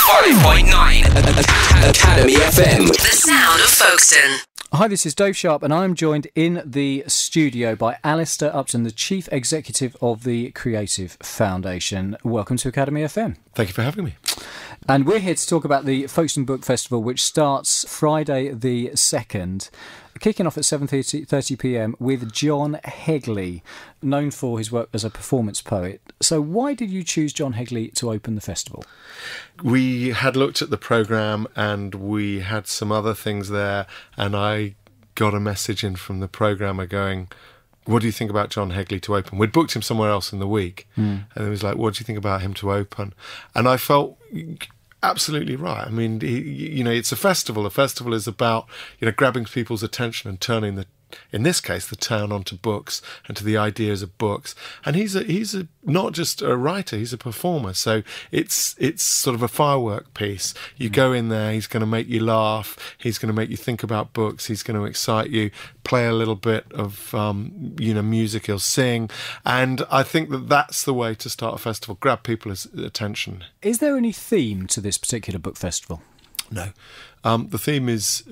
105.9 Academy FM. The sound of Folkestone. Hi, this is Dave Sharp, and I'm joined in the studio by Alistair Upton, the Chief Executive of the Creative Foundation. Welcome to Academy FM. Thank you for having me. And we're here to talk about the Folkestone Book Festival, which starts Friday the 2nd, kicking off at 7:30pm with John Hegley, known for his work as a performance poet. So why did you choose John Hegley to open the festival? We had looked at the programme and we had some other things there, and I got a message in from the programmer going, what do you think about John Hegley to open? We'd booked him somewhere else in the week, and it was like, what do you think about him to open? And I felt absolutely right. I mean, it's a festival. A festival is about, grabbing people's attention and turning in this case, the town onto books and to the ideas of books. And he's not just a writer, he's a performer. So it's sort of a firework piece. You go in there, he's going to make you laugh, he's going to make you think about books, he's going to excite you, play a little bit of, music, he'll sing. And I think that's the way to start a festival, grab people's attention. Is there any theme to this particular book festival? No. The theme is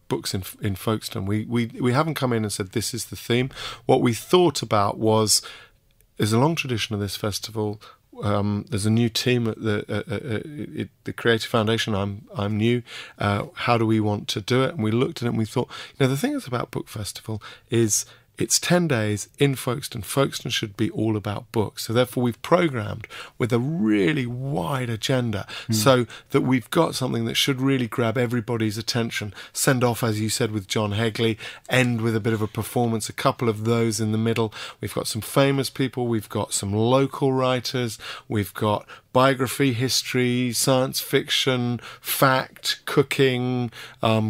books in Folkestone. We haven't come in and said this is the theme. What we thought about there's a long tradition of this festival. There's a new team at the Creative Foundation. I'm new. How do we want to do it? And we looked at it and we thought, the thing that's about Book Festival is it's 10 days in Folkestone. Folkestone should be all about books. So therefore we've programmed with a really wide agenda so that we've got something that should really grab everybody's attention. Send off, as you said, with John Hegley, end with a bit of a performance, a couple of those in the middle. We've got some famous people, we've got some local writers, we've got biography, history, science fiction, fact, cooking,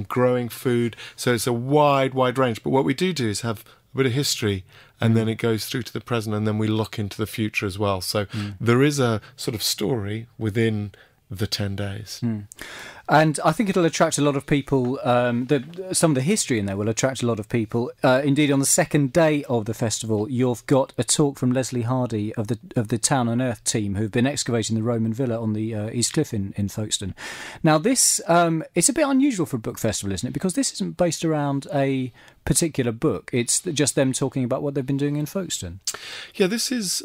growing food. So it's a wide range. But what we do is have a bit of history, and then it goes through to the present, and then we look into the future as well. So there is a sort of story within the 10 days. And I think it'll attract a lot of people. Some of the history in there will attract a lot of people. Indeed, on the second day of the festival, you've got a talk from Leslie Hardy of the Town and Earth team, who've been excavating the Roman villa on the East Cliff in Folkestone. Now, this it's a bit unusual for a book festival, isn't it? Because this isn't based around a particular book. It's just them talking about what they've been doing in Folkestone. Yeah, this is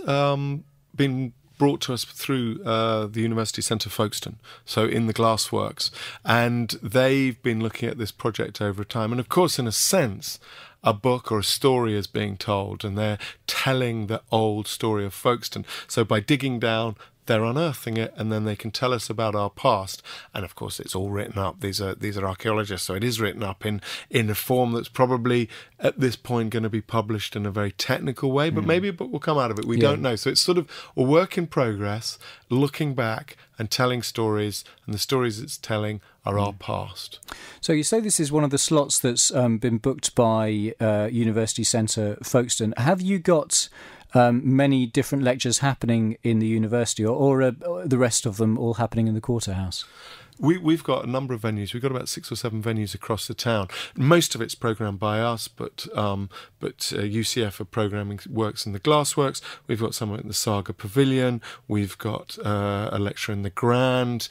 been brought to us through the University Centre Folkestone, so in the Glassworks, and they've been looking at this project over time. And of course, in a sense, a book or a story is being told, and they're telling the old story of Folkestone. So by digging down, they're unearthing it, and then they can tell us about our past. And of course, it's all written up. These are archaeologists, so it is written up in a form that's probably at this point going to be published in a very technical way. But maybe a book will come out of it. We don't know. So it's sort of a work in progress, looking back and telling stories, and the stories it's telling are our past. So you say this is one of the slots that's been booked by University Centre Folkestone. Have you got many different lectures happening in the university, or the rest of them all happening in the Quarterhouse? We've got a number of venues. We've got about 6 or 7 venues across the town. Most of it's programmed by us, but UCF are programming works in the Glassworks. We've got some in the Saga Pavilion. We've got a lecture in the Grand.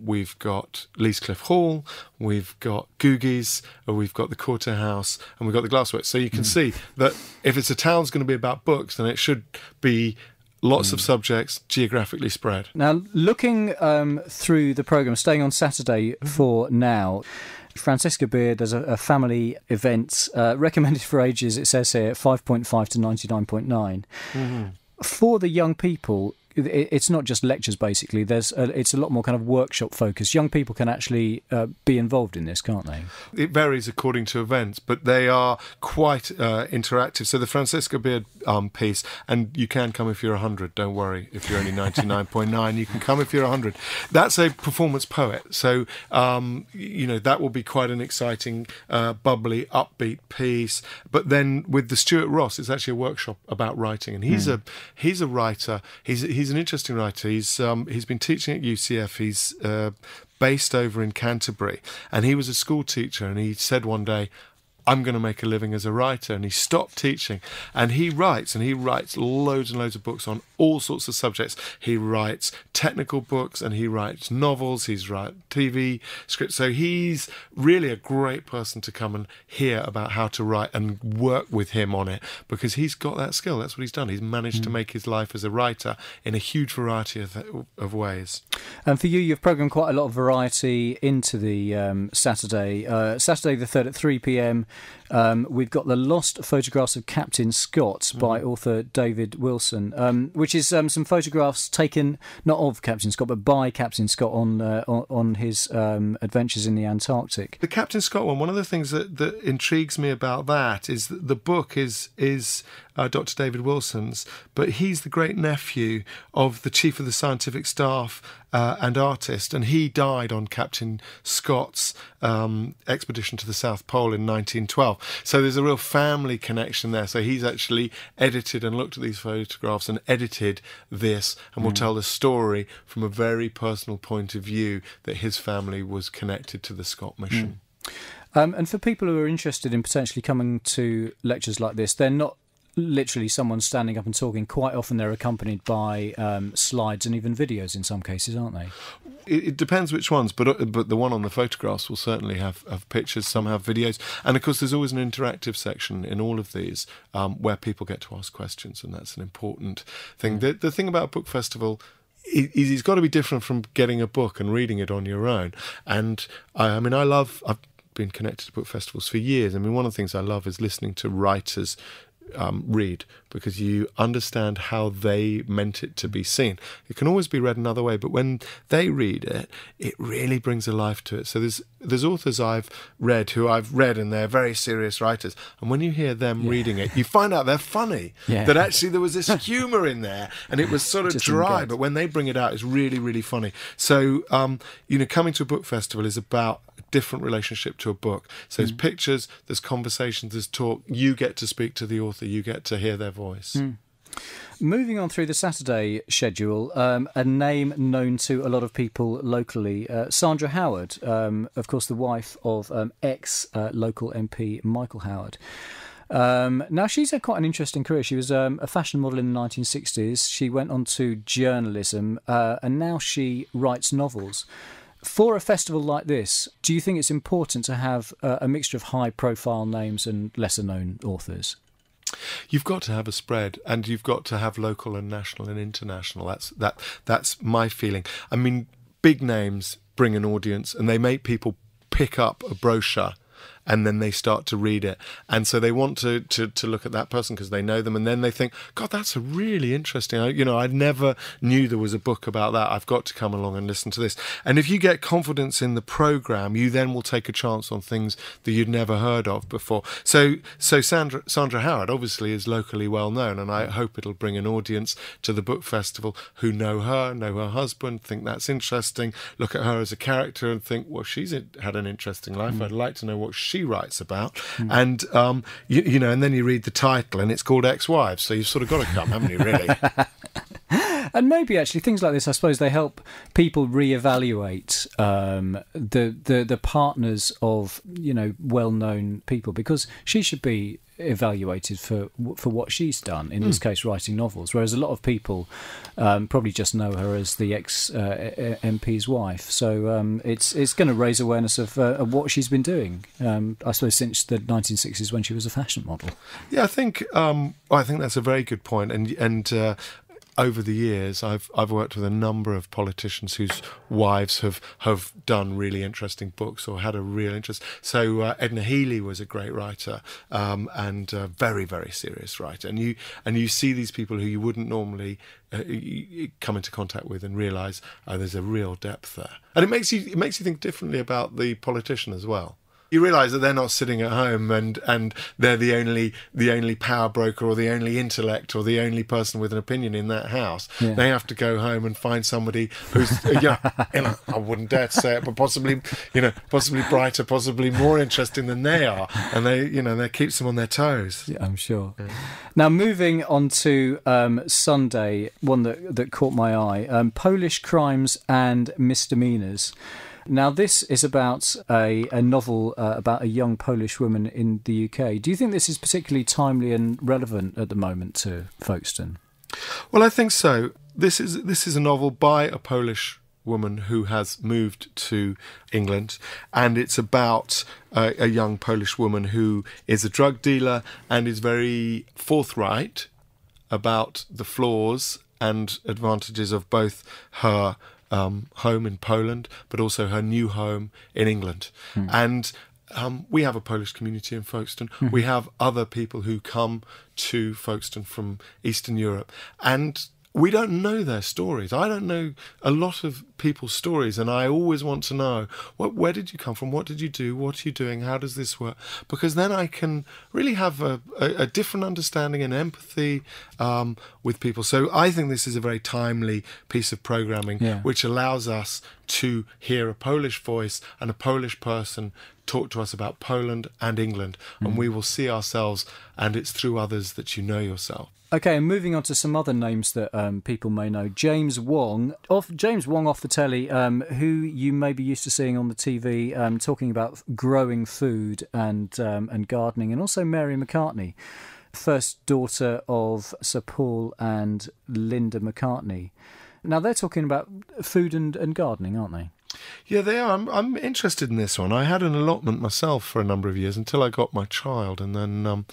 We've got Leescliff Hall. We've got Googie's. We've got the Quarterhouse, and we've got the Glassworks. So you can see that if it's a town's going to be about books, then it should be lots of subjects, geographically spread. Now, looking through the programme, staying on Saturday for now, Francesca Beard, there's a family event recommended for ages, it says here, 5.5 to 99.9. For the young people, it's not just lectures, basically. It's a lot more kind of workshop focused. Young people can actually be involved in this, can't they? It varies according to events, but they are quite interactive. So the Francesca Beard piece, and you can come if you're 100, don't worry. If you're only 99.9, you can come if you're 100. That's a performance poet. So, that will be quite an exciting, bubbly, upbeat piece. But then with the Stuart Ross, it's actually a workshop about writing. And he's a writer. He's an interesting writer. He's been teaching at UCF. He's based over in Canterbury, and he was a school teacher. And he said one day, I'm going to make a living as a writer, and he stopped teaching, and he writes loads and loads of books on all sorts of subjects. He writes technical books, and he writes novels, he's writing TV scripts, so he's really a great person to come and hear about how to write and work with him on it, because he's got that skill. That's what he's done. He's managed to make his life as a writer in a huge variety of ways. And for you, you've programmed quite a lot of variety into the Saturday the 3rd at 3 p.m. We've got The Lost Photographs of Captain Scott by author David Wilson, which is some photographs taken not of Captain Scott but by Captain Scott on his adventures in the Antarctic. The Captain Scott one of the things that intrigues me about that is that the book is Dr. David Wilson's, but he's the great nephew of the chief of the scientific staff and artist, and he died on Captain Scott's expedition to the South Pole in 1912. So there's a real family connection there. So he's actually edited and looked at these photographs and edited this, and will tell the story from a very personal point of view that his family was connected to the Scott mission. And for people who are interested in potentially coming to lectures like this, they're not literally someone standing up and talking. Quite often they're accompanied by slides and even videos in some cases, aren't they? It depends which ones, but the one on the photographs will certainly have pictures, some have videos, and of course there's always an interactive section in all of these where people get to ask questions, and that's an important thing. The thing about a book festival is it's got to be different from getting a book and reading it on your own. And I've been connected to book festivals for years. I mean, one of the things I love is listening to writers read, because you understand how they meant it to be seen. It can always be read another way, but when they read it, it really brings a life to it. So there's authors I've read and they're very serious writers, and when you hear them reading it, you find out they're funny, that actually there was this humour in there, and it was sort of dry, but when they bring it out, it's really, really funny. So coming to a book festival is about a different relationship to a book. So there's pictures, there's conversations, there's talk. You get to speak to the author, you get to hear their voice. Moving on through the Saturday schedule, a name known to a lot of people locally, Sandra Howard, of course the wife of ex-local MP Michael Howard. Now, she's had quite an interesting career. She was a fashion model in the 1960s. She went on to journalism, and now she writes novels. For a festival like this, do you think it's important to have a mixture of high-profile names and lesser-known authors? You've got to have a spread, and you've got to have local and national and international. That's my feeling. I mean, big names bring an audience, and they make people pick up a brochure, and then they start to read it. And so they want to look at that person because they know them, and then they think, God, that's a really interesting... I never knew there was a book about that. I've got to come along and listen to this. And if you get confidence in the programme, you then will take a chance on things that you'd never heard of before. So Sandra Howard obviously is locally well known, and I hope it'll bring an audience to the book festival who know her husband, think that's interesting, look at her as a character and think, well, she's had an interesting life. I'd like to know what she writes about. And and then you read the title and it's called Ex-Wives, so you've sort of got to come, haven't you, really? And maybe actually things like this, I suppose, they help people reevaluate the partners of well-known people, because she should be evaluated for what she's done, in this case writing novels, whereas a lot of people probably just know her as the ex-MP's wife. So it's going to raise awareness of what she's been doing, I suppose, since the 1960s when she was a fashion model. Yeah, I think that's a very good point, and over the years, I've worked with a number of politicians whose wives have done really interesting books or had a real interest. So Edna Healy was a great writer, and a very, very serious writer. And you see these people who you wouldn't normally come into contact with and realise there's a real depth there. And it makes you think differently about the politician as well. You realise that they're not sitting at home and they're the only power broker or the only intellect or the only person with an opinion in that house. Yeah. They have to go home and find somebody who's, I wouldn't dare to say it, but possibly brighter, possibly more interesting than they are, and that keeps them on their toes. Yeah, I'm sure. Yeah. Now, moving on to Sunday, one that caught my eye, Polish Crimes and Misdemeanors. Now, this is about a novel about a young Polish woman in the UK. Do you think this is particularly timely and relevant at the moment to Folkestone? Well, I think so. This is a novel by a Polish woman who has moved to England, and it's about a young Polish woman who is a drug dealer and is very forthright about the flaws and advantages of both her home in Poland, but also her new home in England. And we have a Polish community in Folkestone. We have other people who come to Folkestone from Eastern Europe, and we don't know their stories. I don't know a lot of people's stories, and I always want to know, where did you come from? What did you do? What are you doing? How does this work? Because then I can really have a different understanding and empathy with people. So I think this is a very timely piece of programming, which allows us to hear a Polish voice and a Polish person talk to us about Poland and England, and we will see ourselves, and it's through others that you know yourself. Okay, and moving on to some other names that people may know. James Wong off the telly, who you may be used to seeing on the TV, talking about growing food and gardening, and also Mary McCartney, first daughter of Sir Paul and Linda McCartney. Now, they're talking about food and gardening, aren't they? Yeah, they are. I'm interested in this one. I had an allotment myself for a number of years until I got my child, and then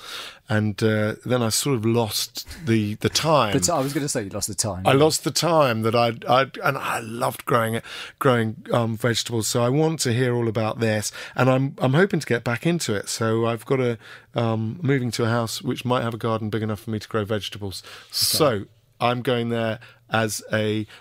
I sort of lost the time. I was going to say you lost the time. I lost the time that I loved growing vegetables. So I want to hear all about this, and I'm hoping to get back into it. So I've got moving to a house which might have a garden big enough for me to grow vegetables. Okay. So I'm going there as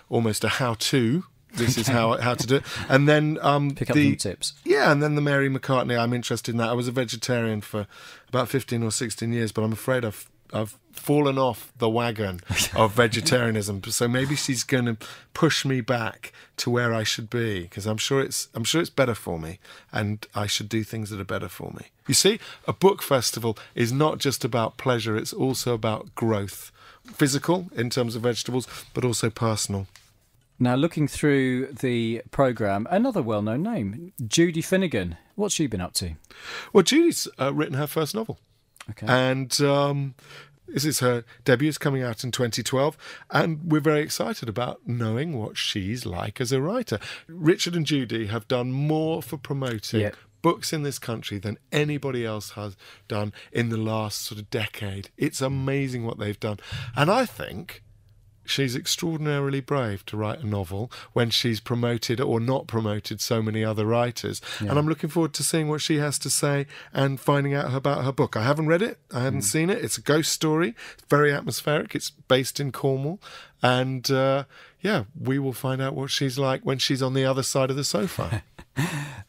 almost a how-to. This is how to do it. And then pick up some tips. Yeah, and then the Mary McCartney, I'm interested in that. I was a vegetarian for about 15 or 16 years, but I'm afraid I've fallen off the wagon of vegetarianism. So maybe she's going to push me back to where I should be, because I'm sure it's better for me, and I should do things that are better for me. You see, a book festival is not just about pleasure, it's also about growth. Physical in terms of vegetables, but also personal. Now, looking through the programme, another well-known name, Judy Finnegan. What's she been up to? Well, Judy's written her first novel. Okay. And this is her debut. It's coming out in 2012. And we're very excited about knowing what she's like as a writer. Richard and Judy have done more for promoting books in this country than anybody else has done in the last sort of decade. It's amazing what they've done. And I think she's extraordinarily brave to write a novel when she's promoted or not promoted so many other writers. Yeah. And I'm looking forward to seeing what she has to say and finding out about her book. I haven't read it. I haven't seen it. It's a ghost story. It's very atmospheric. It's based in Cornwall. And, we will find out what she's like when she's on the other side of the sofa.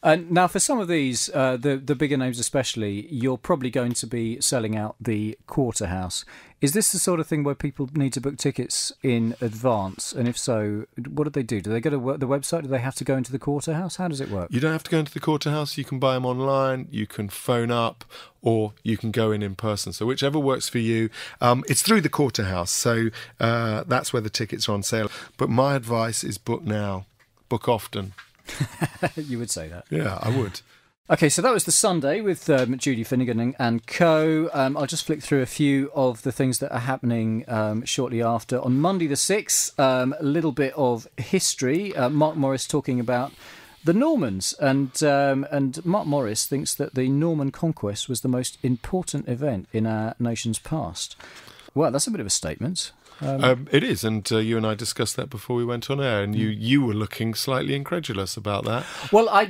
And now, for some of these, the bigger names especially, you're probably going to be selling out the Quarterhouse. Is this the sort of thing where people need to book tickets in advance? And if so, what do they do? Do they go to the website? Do they have to go into the Quarterhouse? How does it work? You don't have to go into the Quarterhouse. You can buy them online. You can phone up, or you can go in person. So whichever works for you. It's through the Quarterhouse, so that's where the tickets are on sale. But my advice is book now. Book often. You would say that. Yeah, I would. Okay, so that was the Sunday with Judy Finnegan and co. I'll just flick through a few of the things that are happening shortly after. On Monday the 6th, a little bit of history. Mark Morris talking about the Normans, and Mark Morris thinks that the Norman conquest was the most important event in our nation's past. Well, that's a bit of a statement. It is, and you and I discussed that before we went on air, and you were looking slightly incredulous about that. Well, I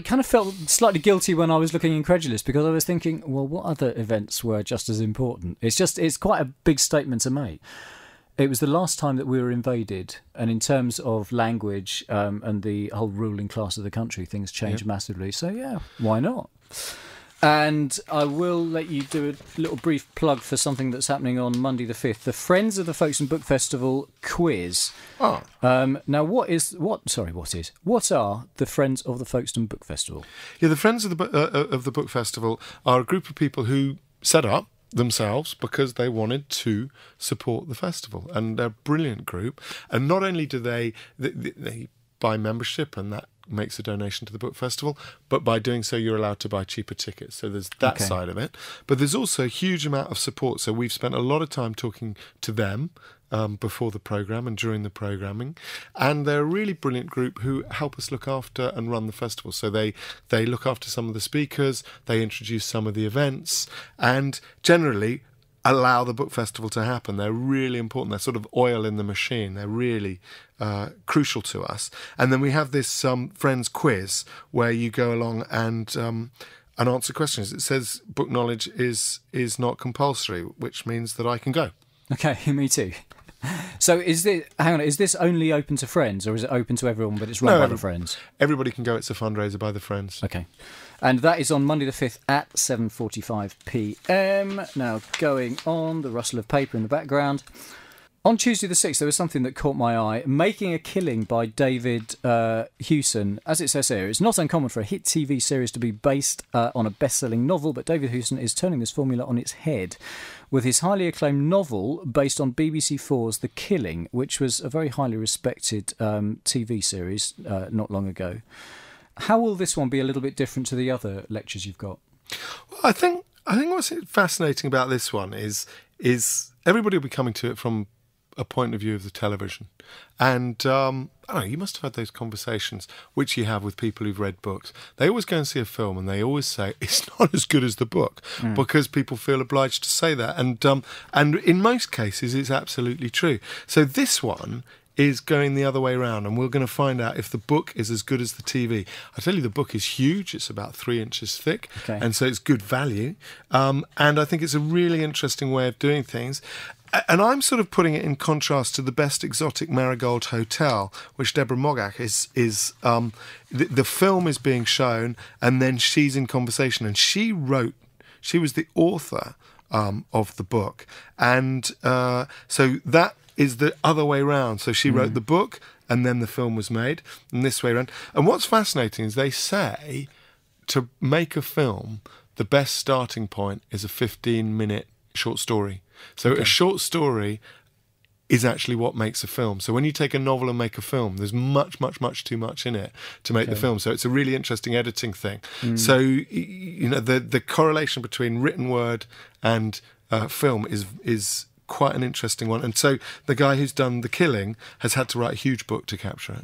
kind of felt slightly guilty when I was looking incredulous, because I was thinking, well, what other events were just as important? It's quite a big statement to make. It was the last time that we were invaded, and in terms of language and the whole ruling class of the country, things changed massively. So, yeah, why not? And I will let you do a little brief plug for something that's happening on Monday the 5th, the Friends of the Folkestone Book Festival quiz. Oh. Now, what are the Friends of the Folkestone Book Festival? Yeah, the Friends of the Book Festival are a group of people who set up themselves because they wanted to support the festival, and they're a brilliant group. And not only do they buy membership, and that makes a donation to the book festival, but by doing so you're allowed to buy cheaper tickets, so there's that side of it. But there's also a huge amount of support, so we've spent a lot of time talking to them before the programme and during the programming, and they're a really brilliant group who help us look after and run the festival. So they look after some of the speakers, they introduce some of the events, and generally allow the book festival to happen. They're really important. They're sort of oil in the machine. They're really crucial to us. And then we have this friends quiz where you go along and answer questions. It says book knowledge is not compulsory, which means that I can go. Okay, me too. So is this only open to friends, or is it open to everyone, but it's run by the friends? Everybody can go. It's a fundraiser by the friends. Okay. And that is on Monday the 5th at 7:45pm. Now, going on, the rustle of paper in the background. On Tuesday the 6th, there was something that caught my eye. Making a Killing by David Hewson. As it says here, it's not uncommon for a hit TV series to be based on a best-selling novel, but David Hewson is turning this formula on its head with his highly acclaimed novel based on BBC 4's The Killing, which was a very highly respected TV series not long ago. How will this one be a little bit different to the other lectures you've got? Well, I think what's fascinating about this one is everybody will be coming to it from a point of view of the television. And I don't know, you must have had those conversations which you have with people who've read books. They always go and see a film and they always say it's not as good as the book because people feel obliged to say that. And in most cases it's absolutely true. So this one is going the other way around, and we're going to find out if the book is as good as the TV. I tell you, the book is huge. It's about 3 inches thick, and so it's good value. And I think it's a really interesting way of doing things. And I'm sort of putting it in contrast to The Best Exotic Marigold Hotel, which Deborah Mogak is the film is being shown, and then she's in conversation, and she was the author of the book, and so that is the other way round. So she wrote the book and then the film was made, and this way around. And what's fascinating is they say to make a film, the best starting point is a 15-minute short story. So a short story is actually what makes a film. So when you take a novel and make a film, there's much, much, much too much in it to make the film. So it's a really interesting editing thing. So, you know, the correlation between written word and film is quite an interesting one. And so the guy who's done The Killing has had to write a huge book to capture it.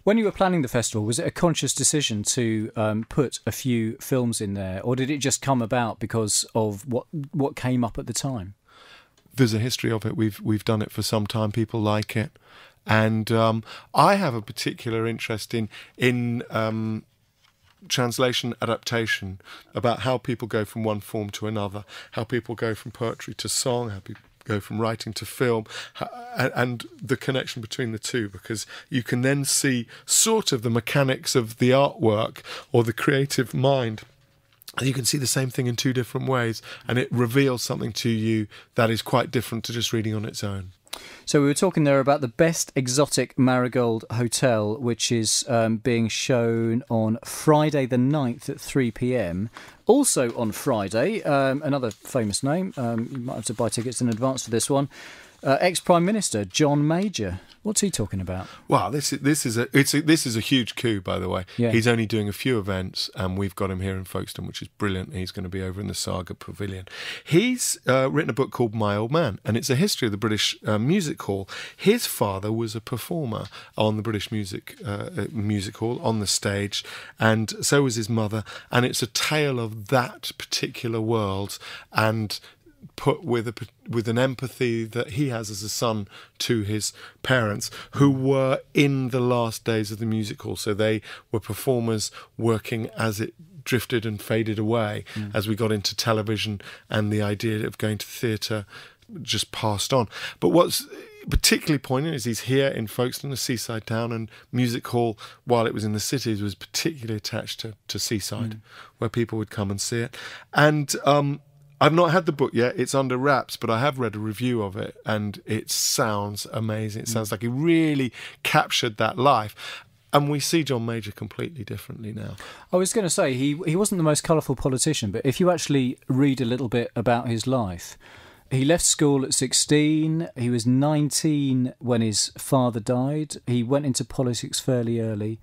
When you were planning the festival, was it a conscious decision to put a few films in there, or did it just come about because of what came up at the time? There's a history of it. We've done it for some time. People like it. And I have a particular interest in translation adaptation, about how people go from one form to another, how people go from poetry to song, how people go from writing to film, and the connection between the two, because you can then see sort of the mechanics of the artwork or the creative mind. You can see the same thing in two different ways, and it reveals something to you that is quite different to just reading on its own. So we were talking there about The Best Exotic Marigold Hotel, which is being shown on Friday the 9th at 3pm. Also on Friday, another famous name, you might have to buy tickets in advance for this one, ex-Prime Minister John Major. What's he talking about? Wow, this is a huge coup, by the way. Yeah. He's only doing a few events, and we've got him here in Folkestone, which is brilliant. He's going to be over in the Saga Pavilion. He's written a book called My Old Man, and it's a history of the British Music Hall. His father was a performer on the British Music Hall, on the stage, and so was his mother. And it's a tale of that particular world, and put with an empathy that he has as a son to his parents, who were in the last days of the music hall. So they were performers working as it drifted and faded away as we got into television, and the idea of going to theatre just passed on. But what's particularly poignant is he's here in Folkestone, a seaside town, and music hall, while it was in the cities, was particularly attached to seaside, where people would come and see it. And I've not had the book yet, it's under wraps, but I have read a review of it, and it sounds amazing. It sounds like he really captured that life. And we see John Major completely differently now. I was going to say, he wasn't the most colourful politician, but if you actually read a little bit about his life, He left school at 16. He was 19 when his father died. He went into politics fairly early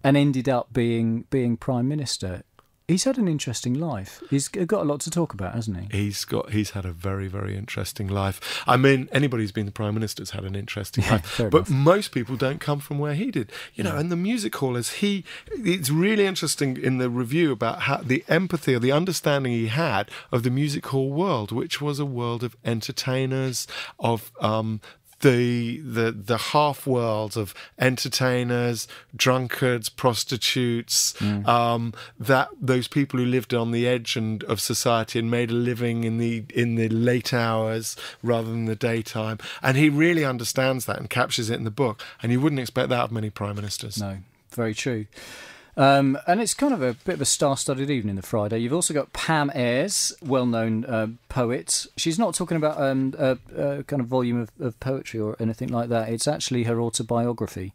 and ended up being Prime Minister. He's had an interesting life. He's got a lot to talk about, hasn't he? He's had a very, very interesting life. I mean, anybody who's been the Prime Minister's had an interesting life. But enough. Most people don't come from where he did. You know, and the music hall it's really interesting in the review about how the empathy or the understanding he had of the music hall world, which was a world of entertainers, of the half world of entertainers, drunkards, prostitutes, that those people who lived on the edge of society and made a living in the late hours rather than the daytime. And he really understands that and captures it in the book. And you wouldn't expect that of many prime ministers. No, very true. And it's kind of a bit of a star-studded evening, the Friday. You've also got Pam Ayres, well-known poet. She's not talking about a kind of volume of poetry or anything like that. It's actually her autobiography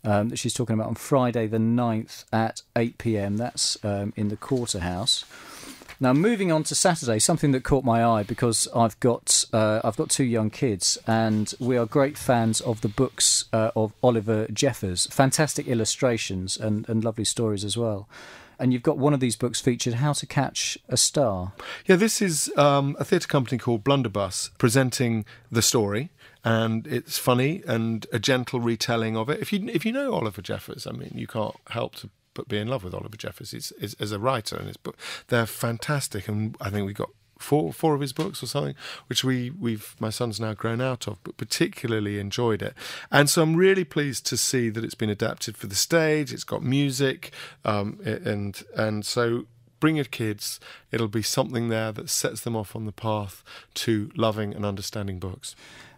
that she's talking about on Friday the 9th at 8 p.m. That's in the Quarterhouse. Now, moving on to Saturday, something that caught my eye because I've got two young kids and we are great fans of the books of Oliver Jeffers. Fantastic illustrations and lovely stories as well. And you've got one of these books featured, How to Catch a Star. Yeah, this is a theatre company called Blunderbuss presenting the story. And it's funny and a gentle retelling of it. If you know Oliver Jeffers, I mean, you can't help but be in love with Oliver Jeffers as a writer and his book. They're fantastic, and I think we got four of his books or something, which my son's now grown out of, but particularly enjoyed it. And so I'm really pleased to see that it's been adapted for the stage. It's got music, and so bring your kids. It'll be something there that sets them off on the path to loving and understanding books.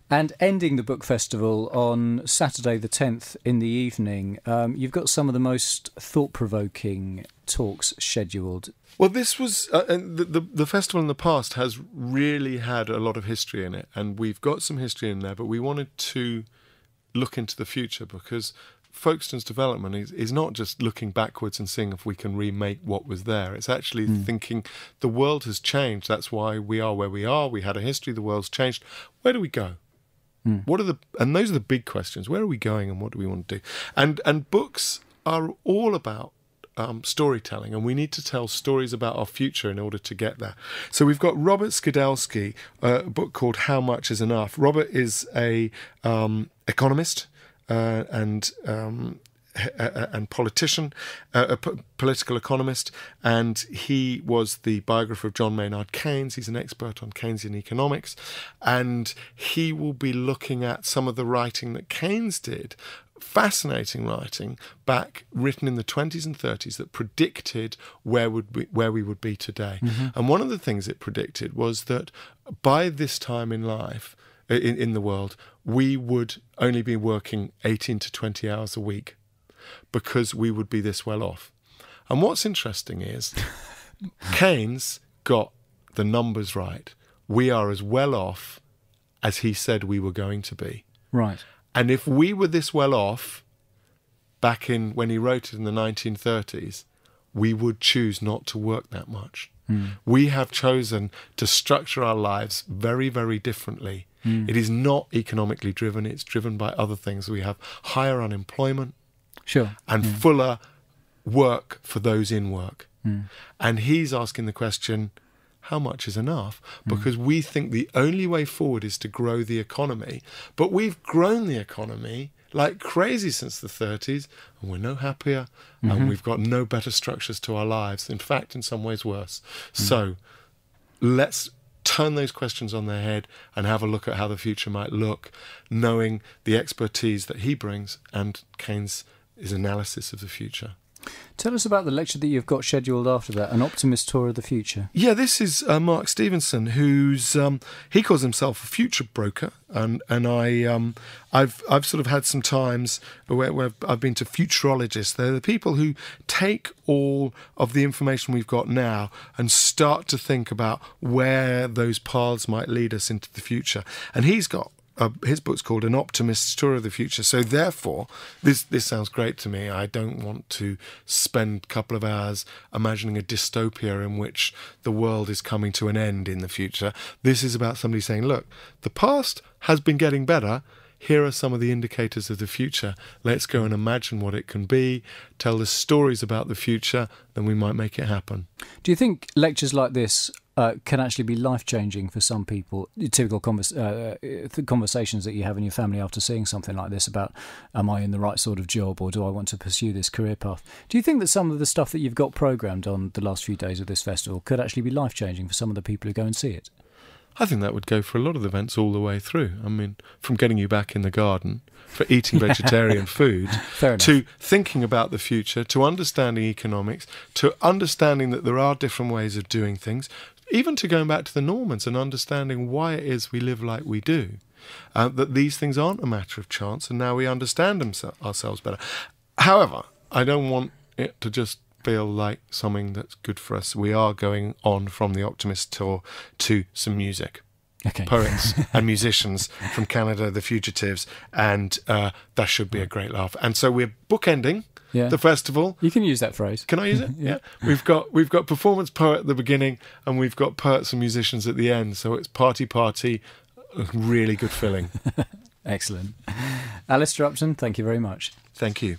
And ending the book festival on Saturday the 10th in the evening, you've got some of the most thought-provoking talks scheduled. Well, this was the festival in the past has really had a lot of history in it, and we've got some history in there, but we wanted to look into the future because Folkestone's development is not just looking backwards and seeing if we can remake what was there. It's actually thinking the world has changed. That's why we are where we are. We had a history. The world's changed. Where do we go? And those are the big questions. Where are we going and what do we want to do? And books are all about storytelling, and we need to tell stories about our future in order to get there. So we've got Robert Skidelsky, a book called How Much Is Enough. Robert is a economist and politician, a political economist, and he was the biographer of John Maynard Keynes. He's an expert on Keynesian economics, and he will be looking at some of the writing that Keynes did, fascinating writing written in the 20s and 30s that predicted where we would be today. And one of the things it predicted was that by this time in life, in the world, we would only be working 18 to 20 hours a week, because we would be this well off. And what's interesting is Keynes got the numbers right. We are as well off as he said we were going to be. Right. And if we were this well off back when he wrote it in the 1930s, we would choose not to work that much. We have chosen to structure our lives very, very differently. It is not economically driven. It's driven by other things. We have higher unemployment. Sure. And fuller work for those in work. And he's asking the question, how much is enough? Because we think the only way forward is to grow the economy. But we've grown the economy like crazy since the 30s, and we're no happier, and we've got no better structures to our lives. In fact, in some ways worse. So let's turn those questions on their head and have a look at how the future might look, knowing the expertise that he brings and Keynes' analysis of the future. Tell us about the lecture that you've got scheduled after that, An Optimist Tour of the Future. Yeah, this is Mark Stevenson, who's he calls himself a future broker, and I've sort of had some times where I've been to futurologists. They're the people who take all of the information we've got now and start to think about where those paths might lead us into the future. And he's got his book's called An Optimist's Tour of the Future. So therefore, this sounds great to me. I don't want to spend a couple of hours imagining a dystopia in which the world is coming to an end in the future. This is about somebody saying, look, the past has been getting better. Here are some of the indicators of the future. Let's go and imagine what it can be, tell the stories about the future, then we might make it happen. Do you think lectures like this can actually be life-changing for some people? Typical conversations that you have in your family after seeing something like this about, am I in the right sort of job, or do I want to pursue this career path? Do you think that some of the stuff that you've got programmed on the last few days of this festival could actually be life-changing for some of the people who go and see it? I think that would go for a lot of the events all the way through. I mean, from getting you back in the garden, for eating vegetarian food, to thinking about the future, to understanding economics, to understanding that there are different ways of doing things, even to going back to the Normans and understanding why it is we live like we do, that these things aren't a matter of chance, and now we understand ourselves better. However, I don't want it to just feel like something that's good for us. We are going on from the Optimist Tour to some music. Okay. Poets and musicians from Canada, the Fugitives, and that should be a great laugh. And so we're bookending the festival. You can use that phrase. Can I use it? Yeah. We've got performance poet at the beginning, and we've got poets and musicians at the end. So it's party, really good filling. Excellent. Alistair Upton, thank you very much. Thank you.